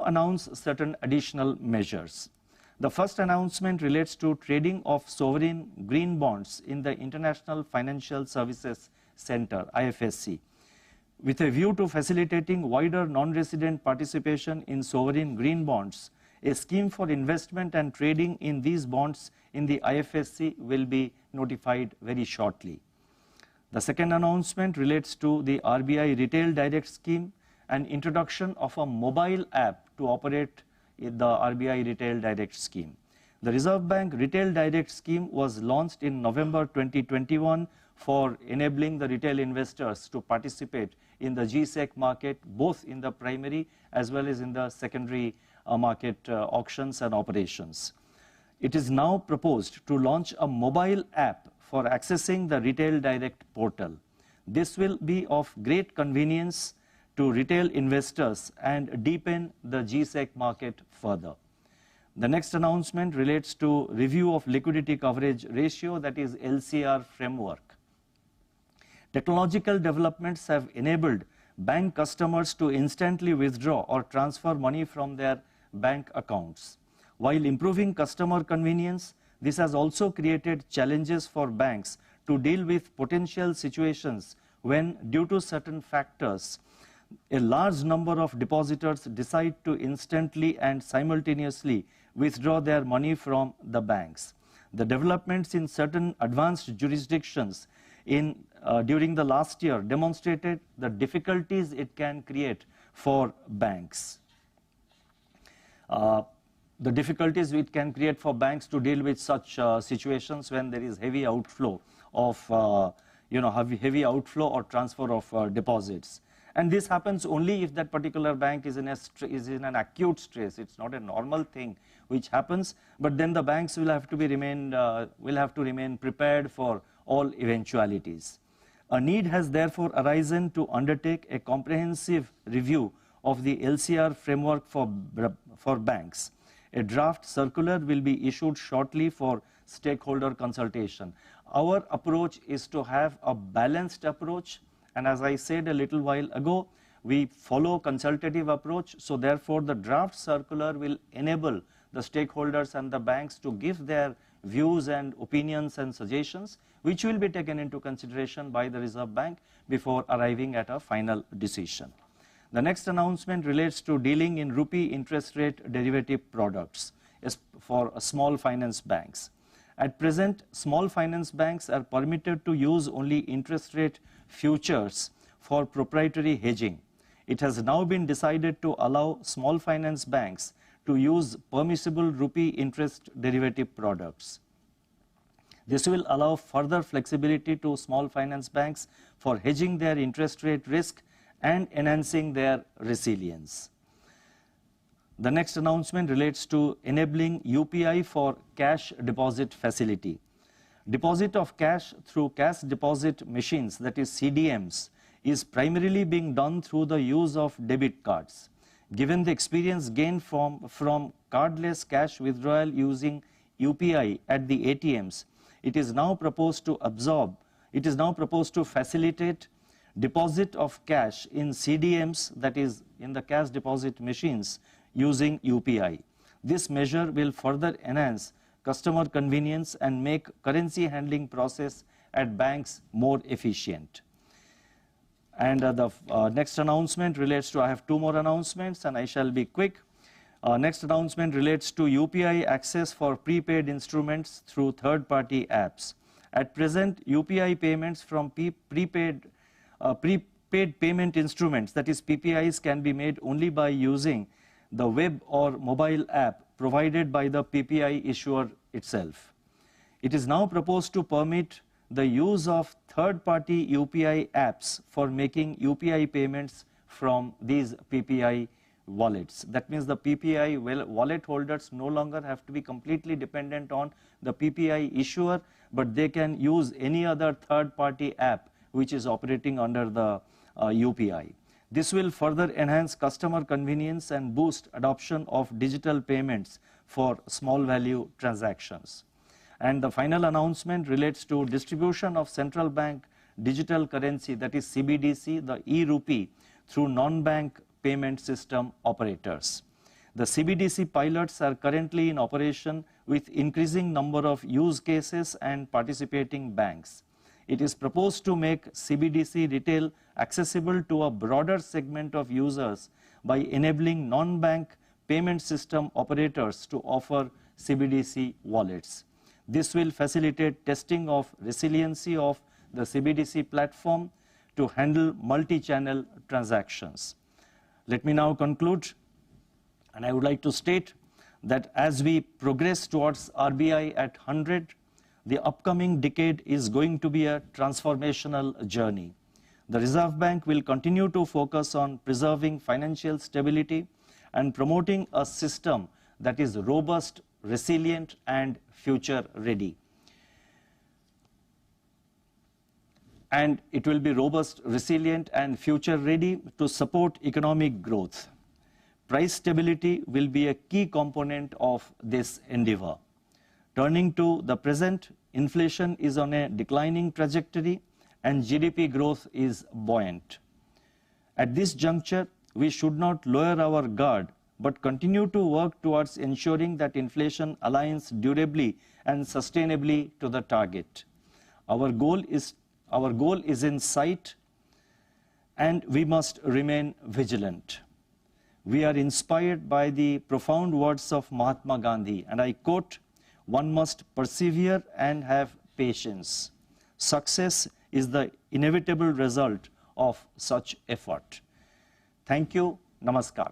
announced certain additional measures. The first announcement relates to trading of sovereign green bonds in the International Financial Services Center, IFSC, with a view to facilitating wider non-resident participation in sovereign green bonds. A scheme for investment and trading in these bonds in the IFSC will be notified very shortly. The second announcement relates to the RBI Retail Direct Scheme and introduction of a mobile app to operate in the RBI Retail Direct Scheme. The Reserve Bank Retail Direct Scheme was launched in November 2021 for enabling the retail investors to participate in the GSEC market, both in the primary as well as in the secondary market auctions and operations. It is now proposed to launch a mobile app for accessing the Retail Direct portal. This will be of great convenience to retail investors and deepen the GSEC market further. The next announcement relates to review of liquidity coverage ratio, that is LCR framework. Technological developments have enabled bank customers to instantly withdraw or transfer money from their bank accounts. While improving customer convenience, this has also created challenges for banks to deal with potential situations when, due to certain factors, a large number of depositors decide to instantly and simultaneously withdraw their money from the banks. The developments in certain advanced jurisdictions during the last year demonstrated the difficulties it can create for banks. The difficulties it can create for banks to deal with such situations when there is heavy outflow of heavy outflow or transfer of deposits. And this happens only if that particular bank is in an acute stress. It's not a normal thing which happens, but then the banks will have to remain prepared for all eventualities. A need has therefore arisen to undertake a comprehensive review of the LCR framework for banks. A draft circular will be issued shortly for stakeholder consultation. Our approach is to have a balanced approach, and as I said a little while ago, we follow consultative approach, so therefore the draft circular will enable the stakeholders and the banks to give their views and opinions and suggestions, which will be taken into consideration by the Reserve Bank before arriving at a final decision. The next announcement relates to dealing in rupee interest rate derivative products for small finance banks. At present, small finance banks are permitted to use only interest rate futures for proprietary hedging. It has now been decided to allow small finance banks to use permissible rupee interest derivative products. This will allow further flexibility to small finance banks for hedging their interest rate risk and enhancing their resilience. The next announcement relates to enabling UPI for cash deposit facility. Deposit of cash through cash deposit machines, that is CDMs, is primarily being done through the use of debit cards. Given the experience gained from cardless cash withdrawal using UPI at the ATMs, it is now proposed to facilitate deposit of cash in CDMs, that is in the cash deposit machines, using UPI. This measure will further enhance customer convenience and make currency handling process at banks more efficient. And the next announcement relates to, I have two more announcements and I shall be quick. Next announcement relates to UPI access for prepaid instruments through third-party apps. At present, UPI payments from prepaid payment instruments, that is PPIs, can be made only by using the web or mobile app provided by the PPI issuer itself. It is now proposed to permit the use of third-party UPI apps for making UPI payments from these PPI wallets. That means the PPI wallet holders no longer have to be completely dependent on the PPI issuer, but they can use any other third-party app which is operating under the UPI. This will further enhance customer convenience and boost adoption of digital payments for small value transactions. And the final announcement relates to distribution of central bank digital currency, that is CBDC, the e-Rupee, through non-bank payment system operators. The CBDC pilots are currently in operation with increasing number of use cases and participating banks. It is proposed to make CBDC retail accessible to a broader segment of users by enabling non-bank payment system operators to offer CBDC wallets. This will facilitate testing of resiliency of the CBDC platform to handle multi-channel transactions. Let me now conclude, and I would like to state that as we progress towards RBI at 100, the upcoming decade is going to be a transformational journey. The Reserve Bank will continue to focus on preserving financial stability and promoting a system that is robust, resilient, and future ready. And it will be robust, resilient, and future ready to support economic growth. Price stability will be a key component of this endeavor. Turning to the present, inflation is on a declining trajectory and GDP growth is buoyant. At this juncture, we should not lower our guard but continue to work towards ensuring that inflation aligns durably and sustainably to the target. Our goal is in sight, and we must remain vigilant. We are inspired by the profound words of Mahatma Gandhi, and I quote, "One must persevere and have patience. Success is the inevitable result of such effort." Thank you. Namaskar.